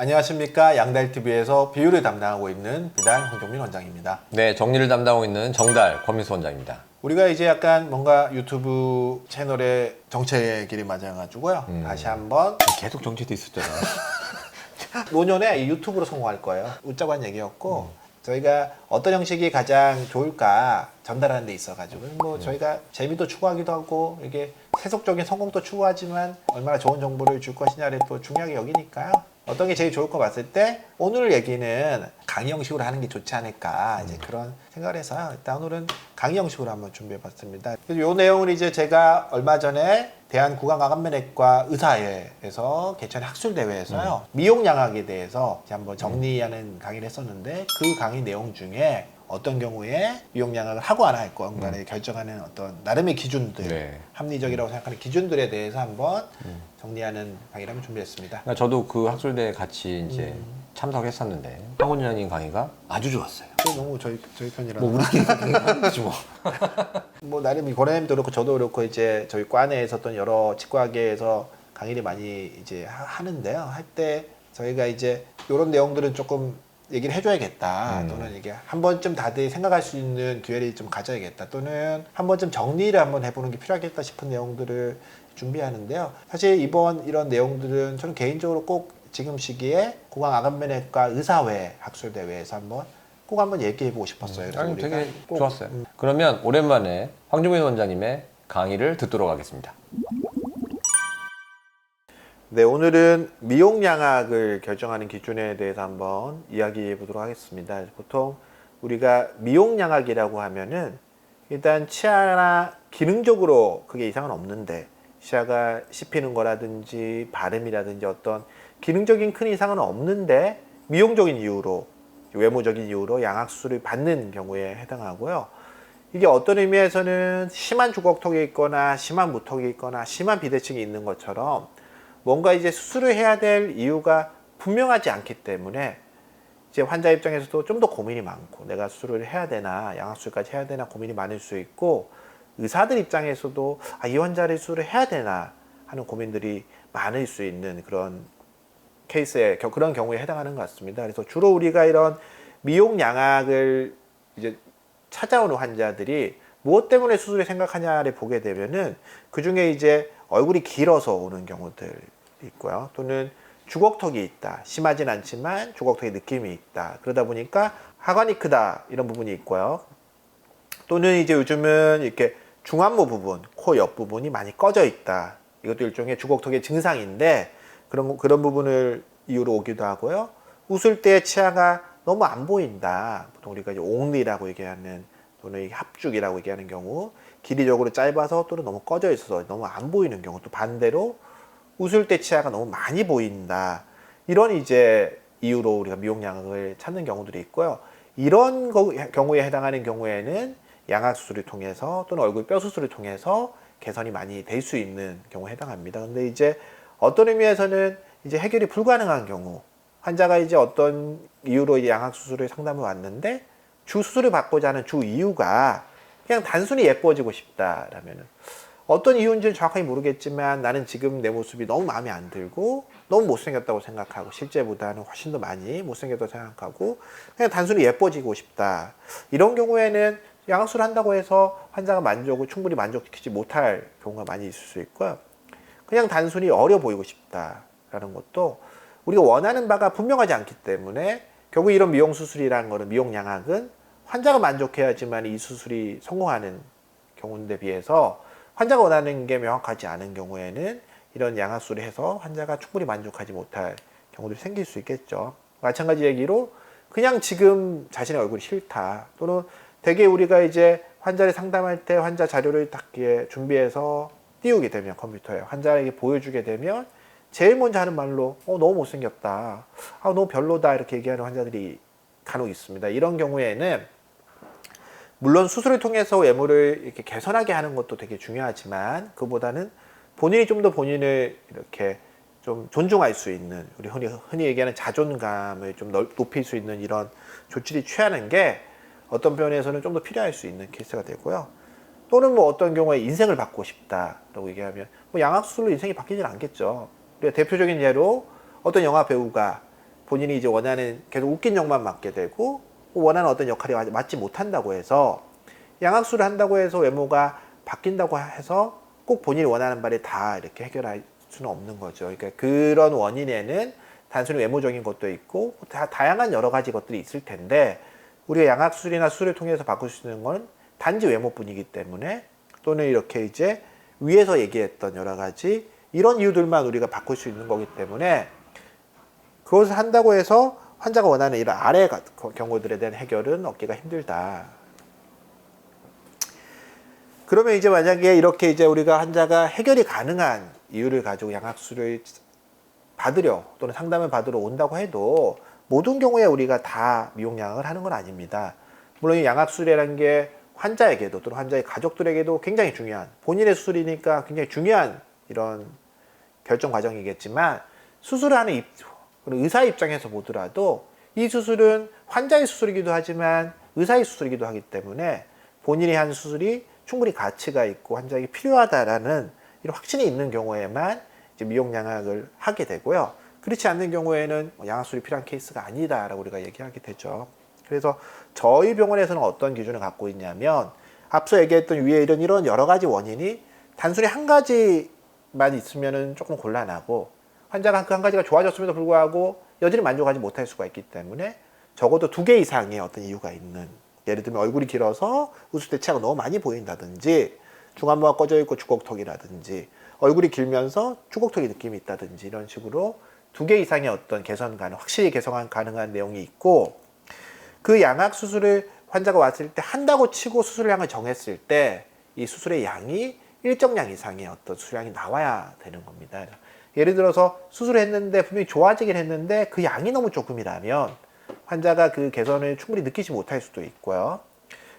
안녕하십니까. 양달TV에서 비유를 담당하고 있는 비달 황종민 원장입니다. 네, 정리를 담당하고 있는 정달 권민수 원장입니다. 우리가 이제 약간 뭔가 유튜브 채널의 정체의 길이 맞아가지고요. 다시 한번 계속 정체돼 있었잖아. 노년에 이 유튜브로 성공할 거예요. 웃자고 한 얘기였고 저희가 어떤 형식이 가장 좋을까 전달하는 데 있어가지고 뭐 저희가 재미도 추구하기도 하고 이게 세속적인 성공도 추구하지만 얼마나 좋은 정보를 줄 것이냐를 또 중요하게 여기니까요. 어떤 게 제일 좋을 것 봤을 때 오늘 얘기는 강의 형식으로 하는 게 좋지 않을까 이제 그런 생각을 해서요. 일단 오늘은 강의 형식으로 한번 준비해봤습니다. 이 내용을 이제 제가 얼마 전에 대한구강암면외과 의사회에서 개최한 학술대회에서요. 미용양악에 대해서 이제 한번 정리하는 강의를 했었는데 그 강의 내용 중에 어떤 경우에 미용양악을 하고 안 할 건가를 결정하는 어떤 나름의 기준들, 네. 합리적이라고 생각하는 기준들에 대해서 한번 정리하는 강의를 한번 준비했습니다. 그러니까 저도 그 학술대에 같이 이제 참석했었는데 황 원장님 강의가 아주 좋았어요. 너무 저희 편이라. 뭐 우리끼리 하지 뭐. 뭐 나름 고래님도 그렇고 저도 그렇고 이제 저희 과 내에 있었던 여러 치과계에서 강의를 많이 이제 하는데요. 할 때 저희가 이제 이런 내용들은 조금 얘기를 해줘야겠다. 또는 이게 한 번쯤 다들 생각할 수 있는 기회를 좀 가져야겠다. 또는 한 번쯤 정리를 한번 해보는 게 필요하겠다 싶은 내용들을 준비하는데요. 사실 이번 이런 내용들은 저는 개인적으로 꼭 지금 시기에 구강암면외과 의사회 학술대회에서 꼭 한번 얘기해보고 싶었어요. 그래서 아니, 우리가 되게 꼭, 좋았어요. 그러면 오랜만에 황종민 원장님의 강의를 듣도록 하겠습니다. 네, 오늘은 미용양악을 결정하는 기준에 대해서 한번 이야기해 보도록 하겠습니다. 보통 우리가 미용양악이라고 하면은 일단 치아나 기능적으로 그게 이상은 없는데 치아가 씹히는 거라든지 발음이라든지 어떤 기능적인 큰 이상은 없는데 미용적인 이유로 외모적인 이유로 양악수술을 받는 경우에 해당하고요. 이게 어떤 의미에서는 심한 주걱턱이 있거나 심한 무턱이 있거나 심한 비대칭이 있는 것처럼 뭔가 이제 수술을 해야 될 이유가 분명하지 않기 때문에 이제 환자 입장에서도 좀 더 고민이 많고 내가 수술을 해야 되나 양악수술까지 해야 되나 고민이 많을 수 있고 의사들 입장에서도 이 환자를 수술을 해야 되나 하는 고민들이 많을 수 있는 그런 케이스에 그런 경우에 해당하는 것 같습니다. 그래서 주로 우리가 이런 미용 양악을 이제 찾아오는 환자들이 무엇 때문에 수술을 생각하냐를 보게 되면은 그 중에 이제 얼굴이 길어서 오는 경우들이 있고요. 또는 주걱턱이 있다. 심하진 않지만 주걱턱의 느낌이 있다. 그러다 보니까 하관이 크다. 이런 부분이 있고요. 또는 이제 요즘은 이렇게 중안모 부분, 코 옆 부분이 많이 꺼져 있다. 이것도 일종의 주걱턱의 증상인데 그런 부분을 이유로 오기도 하고요. 웃을 때 치아가 너무 안 보인다. 보통 우리가 이제 옹리라고 얘기하는 또는 합죽이라고 얘기하는 경우 길이적으로 짧아서 또는 너무 꺼져 있어서 너무 안 보이는 경우 또 반대로 웃을 때 치아가 너무 많이 보인다. 이런 이제 이유로 우리가 미용양악을 찾는 경우들이 있고요. 이런 경우에 해당하는 경우에는 양악 수술을 통해서 또는 얼굴 뼈 수술을 통해서 개선이 많이 될 수 있는 경우에 해당합니다. 근데 이제 어떤 의미에서는 이제 해결이 불가능한 경우 환자가 이제 어떤 이유로 이제 양악 수술을 상담을 왔는데 주 수술을 받고자 하는 주 이유가 그냥 단순히 예뻐지고 싶다라면은 어떤 이유인지는 정확하게 모르겠지만 나는 지금 내 모습이 너무 마음에 안 들고 너무 못생겼다고 생각하고 실제보다는 훨씬 더 많이 못생겼다고 생각하고 그냥 단순히 예뻐지고 싶다. 이런 경우에는 양악수술을 한다고 해서 환자가 만족을 충분히 만족시키지 못할 경우가 많이 있을 수 있고요. 그냥 단순히 어려 보이고 싶다라는 것도 우리가 원하는 바가 분명하지 않기 때문에 결국 이런 미용수술이라는 거는 미용양악은 환자가 만족해야지만 이 수술이 성공하는 경우인데 비해서 환자가 원하는 게 명확하지 않은 경우에는 이런 양악수술을 해서 환자가 충분히 만족하지 못할 경우도 생길 수 있겠죠. 마찬가지 얘기로 그냥 지금 자신의 얼굴이 싫다. 또는 되게 우리가 이제 환자를 상담할 때 환자 자료를 딱 준비해서 띄우게 되면 컴퓨터에 환자에게 보여주게 되면 제일 먼저 하는 말로 너무 못생겼다. 너무 별로다. 이렇게 얘기하는 환자들이 간혹 있습니다. 이런 경우에는 물론 수술을 통해서 외모를 이렇게 개선하게 하는 것도 되게 중요하지만 그보다는 본인이 좀 더 본인을 이렇게 좀 존중할 수 있는 우리 흔히 얘기하는 자존감을 좀 높일 수 있는 이런 조치를 취하는 게 어떤 면에서는 좀 더 필요할 수 있는 케이스가 되고요. 또는 뭐 어떤 경우에 인생을 바꾸고 싶다라고 얘기하면 뭐 양악수술로 인생이 바뀌질 않겠죠. 우리가 대표적인 예로 어떤 영화 배우가 본인이 이제 원하는 계속 웃긴 역만 맡게 되고 원하는 어떤 역할이 맞지 못한다고 해서 양악수를 한다고 해서 외모가 바뀐다고 해서 꼭 본인이 원하는 바를 다 이렇게 해결할 수는 없는 거죠. 그러니까 그런 원인에는 단순히 외모적인 것도 있고 다양한 여러 가지 것들이 있을 텐데 우리가 양악술이나 수술을 통해서 바꿀 수 있는 건 단지 외모뿐이기 때문에 또는 이렇게 이제 위에서 얘기했던 여러 가지 이런 이유들만 우리가 바꿀 수 있는 거기 때문에 그것을 한다고 해서 환자가 원하는 이런 아래 경우들에 대한 해결은 얻기가 힘들다. 그러면 이제 만약에 이렇게 이제 우리가 환자가 해결이 가능한 이유를 가지고 양악술을 받으려 또는 상담을 받으러 온다고 해도 모든 경우에 우리가 다 미용양악을 하는 건 아닙니다. 물론 이 양악술이라는 게 환자에게도 또는 환자의 가족들에게도 굉장히 중요한 본인의 수술이니까 굉장히 중요한 이런 결정 과정이겠지만 수술을 하는 의사 입장에서 보더라도 이 수술은 환자의 수술이기도 하지만 의사의 수술이기도 하기 때문에 본인이 한 수술이 충분히 가치가 있고 환자에게 필요하다라는 이런 확신이 있는 경우에만 이제 미용양악을 하게 되고요. 그렇지 않는 경우에는 양악술이 필요한 케이스가 아니다라고 우리가 얘기하게 되죠. 그래서 저희 병원에서는 어떤 기준을 갖고 있냐면 앞서 얘기했던 위에 이런 여러 가지 원인이 단순히 한 가지만 있으면은 조금 곤란하고 환자가 그 한 가지가 좋아졌음에도 불구하고 여전히 만족하지 못할 수가 있기 때문에 적어도 2개 이상의 어떤 이유가 있는, 예를 들면 얼굴이 길어서 웃을 때 치아가 너무 많이 보인다든지 중안부가 꺼져 있고 주걱턱이라든지 얼굴이 길면서 주걱턱이 느낌이 있다든지 이런 식으로 2개 이상의 어떤 개선 가능, 확실히 개선 가능한 내용이 있고 그 양악 수술을 환자가 왔을 때 한다고 치고 수술량을 정했을 때 이 수술의 양이 일정량 이상의 어떤 수술량이 나와야 되는 겁니다. 예를 들어서 수술을 했는데 분명히 좋아지긴 했는데 그 양이 너무 조금이라면 환자가 그 개선을 충분히 느끼지 못할 수도 있고요.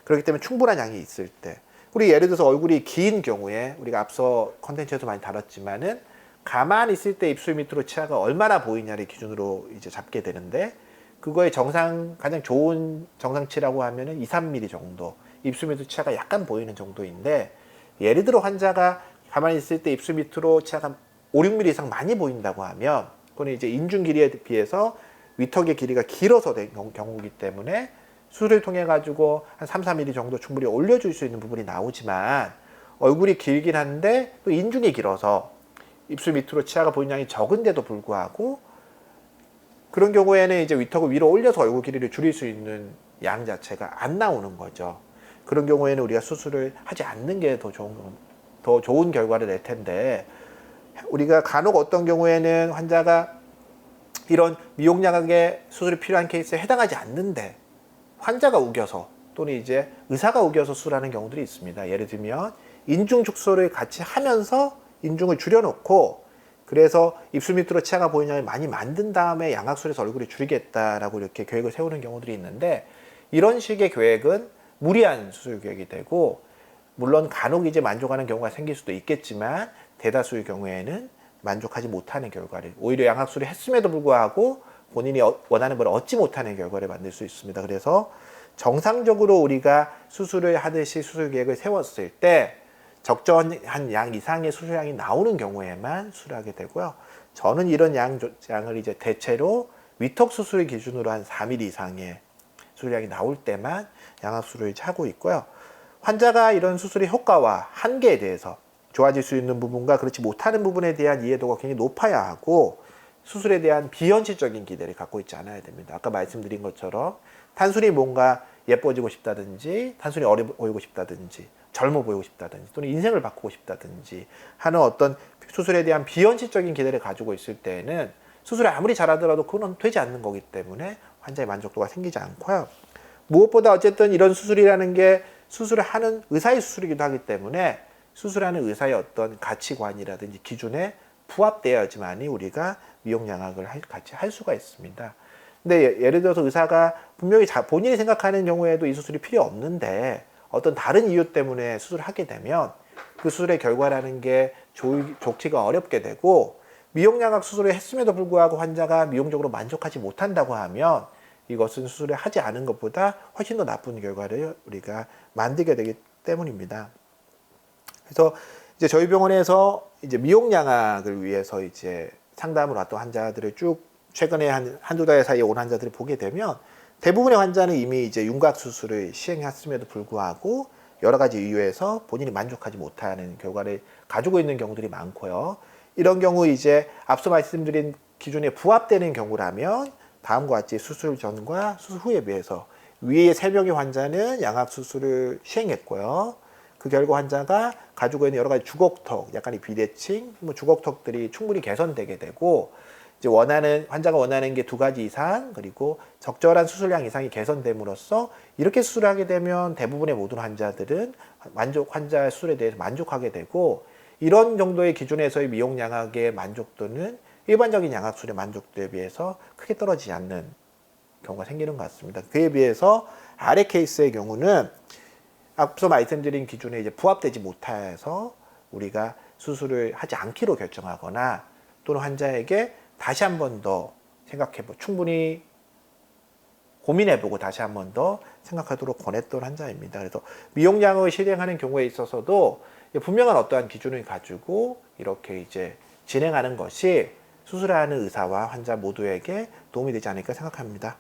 그렇기 때문에 충분한 양이 있을 때 우리 예를 들어서 얼굴이 긴 경우에 우리가 앞서 컨텐츠에서 많이 다뤘지만은 가만히 있을 때 입술 밑으로 치아가 얼마나 보이냐를 기준으로 이제 잡게 되는데 그거의 가장 좋은 정상치라고 하면은 2, 3mm 정도 입술 밑으로 치아가 약간 보이는 정도인데 예를 들어 환자가 가만히 있을 때 입술 밑으로 치아가 5, 6mm 이상 많이 보인다고 하면 그건 이제 인중 길이에 비해서 위턱의 길이가 길어서 된 경우이기 때문에 수술을 통해 가지고 한 3, 4mm 정도 충분히 올려줄 수 있는 부분이 나오지만 얼굴이 길긴 한데 또 인중이 길어서 입술 밑으로 치아가 보이는 양이 적은데도 불구하고 그런 경우에는 이제 위턱을 위로 올려서 얼굴 길이를 줄일 수 있는 양 자체가 안 나오는 거죠. 그런 경우에는 우리가 수술을 하지 않는 게 더 좋은 결과를 낼 텐데 우리가 간혹 어떤 경우에는 환자가 이런 미용양악의 수술이 필요한 케이스에 해당하지 않는데 환자가 우겨서 또는 이제 의사가 우겨서 수술하는 경우들이 있습니다. 예를 들면 인중 축소를 같이 하면서 인중을 줄여놓고 그래서 입술 밑으로 치아가 보이는 양을 많이 만든 다음에 양악술에서 얼굴이 줄이겠다라고 이렇게 계획을 세우는 경우들이 있는데 이런 식의 계획은 무리한 수술 계획이 되고 물론 간혹 이제 만족하는 경우가 생길 수도 있겠지만 대다수의 경우에는 만족하지 못하는 결과를 오히려 양악술을 했음에도 불구하고 본인이 원하는 걸 얻지 못하는 결과를 만들 수 있습니다. 그래서 정상적으로 우리가 수술을 하듯이 수술 계획을 세웠을 때 적정한 양 이상의 수술량이 나오는 경우에만 수술하게 되고요. 저는 이런 양을 이제 대체로 위턱 수술 기준으로 한 4mm 이상의 수술량이 나올 때만 양악술을 하고 있고요. 환자가 이런 수술의 효과와 한계에 대해서 좋아질 수 있는 부분과 그렇지 못하는 부분에 대한 이해도가 굉장히 높아야 하고 수술에 대한 비현실적인 기대를 갖고 있지 않아야 됩니다. 아까 말씀드린 것처럼 단순히 뭔가 예뻐지고 싶다든지 단순히 어려 보이고 싶다든지 젊어 보이고 싶다든지 또는 인생을 바꾸고 싶다든지 하는 어떤 수술에 대한 비현실적인 기대를 가지고 있을 때에는 수술을 아무리 잘하더라도 그건 되지 않는 거기 때문에 환자의 만족도가 생기지 않고요. 무엇보다 어쨌든 이런 수술이라는 게 수술을 하는 의사의 수술이기도 하기 때문에 수술하는 의사의 어떤 가치관이라든지 기준에 부합되어야지만이 우리가 미용양악을 같이 할 수가 있습니다. 근데 예를 들어서 의사가 분명히 본인이 생각하는 경우에도 이 수술이 필요 없는데 어떤 다른 이유 때문에 수술을 하게 되면 그 수술의 결과라는 게 좋기가 어렵게 되고 미용양악 수술을 했음에도 불구하고 환자가 미용적으로 만족하지 못한다고 하면 이것은 수술을 하지 않은 것보다 훨씬 더 나쁜 결과를 우리가 만들게 되기 때문입니다. 그래서 이제 저희 병원에서 이제 미용양악을 위해서 이제 상담을 왔던 환자들을 쭉 최근에 한두 달 사이에 온 환자들을 보게 되면 대부분의 환자는 이미 이제 윤곽 수술을 시행했음에도 불구하고 여러 가지 이유에서 본인이 만족하지 못하는 결과를 가지고 있는 경우들이 많고요. 이런 경우 이제 앞서 말씀드린 기준에 부합되는 경우라면 다음과 같이 수술 전과 수술 후에 비해서 위에 3명의 환자는 양악 수술을 시행했고요. 그 결과 환자가 가지고 있는 여러 가지 주걱턱, 약간의 비대칭, 뭐 주걱턱들이 충분히 개선되게 되고 이제 환자가 원하는 게 2가지 이상 그리고 적절한 수술량 이상이 개선됨으로써 이렇게 수술하게 되면 대부분의 모든 환자들은 환자 수술에 대해서 만족하게 되고 이런 정도의 기준에서의 미용 양악의 만족도는 일반적인 양악 수술의 만족도에 비해서 크게 떨어지지 않는 경우가 생기는 것 같습니다. 그에 비해서 아래 케이스의 경우는 앞서 말씀드린 기준에 이제 부합되지 못해서 우리가 수술을 하지 않기로 결정하거나 또는 환자에게 다시 한 번 더 생각해보고 충분히 고민해보고 다시 한 번 더 생각하도록 권했던 환자입니다. 그래서 미용양을 실행하는 경우에 있어서도 분명한 어떠한 기준을 가지고 이렇게 이제 진행하는 것이 수술하는 의사와 환자 모두에게 도움이 되지 않을까 생각합니다.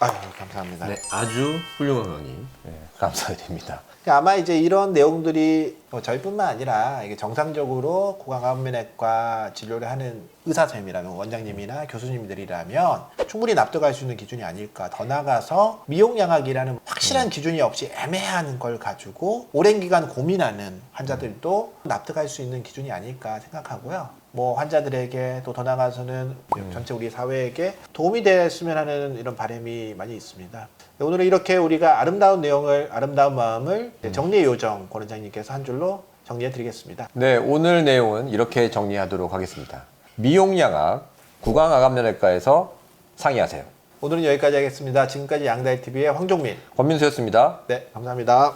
아유, 감사합니다. 네, 아주 훌륭한 강의. 네, 감사드립니다. 아마 이제 이런 내용들이 저희뿐만 아니라 이게 정상적으로 구강암면외과 진료를 하는 의사 선생님이라면 원장님이나 교수님들이라면 충분히 납득할 수 있는 기준이 아닐까. 더 나아가서 미용양악이라는 확실한 기준이 없이 애매한 걸 가지고 오랜 기간 고민하는 환자들도 납득할 수 있는 기준이 아닐까 생각하고요. 뭐 환자들에게 또 더 나아가서는 전체 우리 사회에게 도움이 됐으면 하는 이런 바람이 많이 있습니다. 오늘은 이렇게 우리가 아름다운 내용을, 아름다운 마음을 정리의 요정 권 원장님께서 한 줄로 정리해 드리겠습니다. 네, 오늘 내용은 이렇게 정리하도록 하겠습니다. 미용양악 구강암면외과에서 상의하세요. 오늘은 여기까지 하겠습니다. 지금까지 양다일TV의 황종민, 권민수였습니다. 네, 감사합니다.